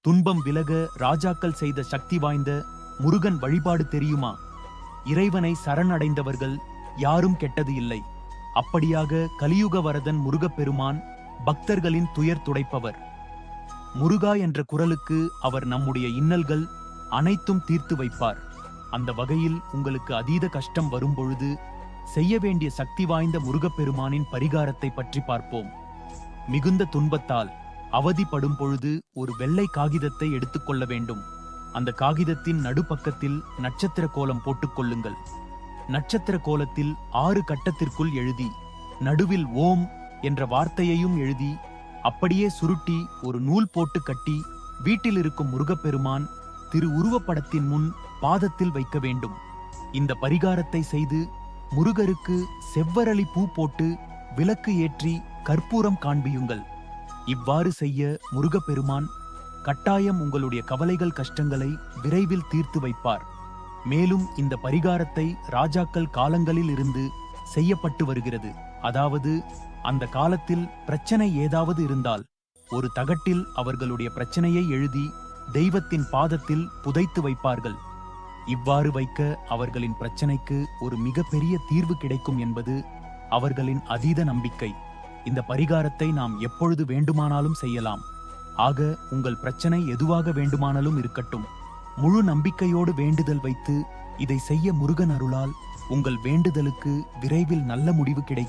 துன்பம் விலக ராஜாக்கள் செய்த சக்தி வாய்ந்த முருகன் வழிபாடு தெரியுமா? இறைவனை சரணடைந்தவர்கள் யாரும் கெட்டது இல்லை. அப்படியாக கலியுக வரதன் முருகப்பெருமான் பக்தர்களின் துயர் துடைப்பவர். முருகா என்ற குரலுக்கு அவர் நம்முடைய இன்னல்கள் அனைத்தும் தீர்த்து வைப்பார். அந்த வகையில் உங்களுக்கு அதீத கஷ்டம் வரும்பொழுது செய்ய வேண்டிய சக்தி வாய்ந்த முருகப்பெருமானின் பரிகாரத்தை பற்றி பார்ப்போம். மிகுந்த துன்பத்தால் அவதிப்படும் பொழுது ஒரு வெள்ளை காகிதத்தை எடுத்துக்கொள்ள வேண்டும். அந்த காகிதத்தின் நடுப்பக்கத்தில் நட்சத்திர கோலம் போட்டுக் கொள்ளுங்கள். நட்சத்திர கோலத்தில் 6 கட்டத்திற்குள் எழுதி நடுவில் ஓம் என்ற வார்த்தையையும் எழுதி அப்படியே சுருட்டி ஒரு நூல் போட்டு கட்டி வீட்டில் இருக்கும் முருகப்பெருமான் திரு உருவப்படத்தின் முன் பாதத்தில் வைக்க வேண்டும். இந்த பரிகாரத்தை செய்து முருகருக்கு செவ்வரளி பூ போட்டு விளக்கு ஏற்றி கற்பூரம் காண்பியுங்கள். இவ்வாறு செய்ய முருகப்பெருமான் கட்டாயம் உங்களுடைய கவலைகள் கஷ்டங்களை விரைவில் தீர்த்து வைப்பார். மேலும் இந்த பரிகாரத்தை ராஜாக்கள் காலங்களில் இருந்து செய்யப்பட்டு வருகிறது. அதாவது அந்த காலத்தில் பிரச்சனை ஏதாவது இருந்தால் ஒரு தகட்டில் அவர்களுடைய பிரச்சனையை எழுதி தெய்வத்தின் பாதத்தில் புதைத்து வைப்பார்கள். இவ்வாறு வைக்க அவர்களின் பிரச்சனைக்கு ஒரு மிகப்பெரிய தீர்வு கிடைக்கும் என்பது அவர்களின் அதீத நம்பிக்கை. இந்த பரிகாரத்தை நாம் எப்பொழுது வேண்டுமானாலும் செய்யலாம். ஆக உங்கள் பிரச்சனை எதுவாக வேண்டுமானாலும் இருக்கட்டும், முழு நம்பிக்கையோடு வேண்டுதல் வைத்து இதை செய்ய முருகன் அருளால் உங்கள் வேண்டுதலுக்கு விரைவில் நல்ல முடிவு கிடைக்கும்.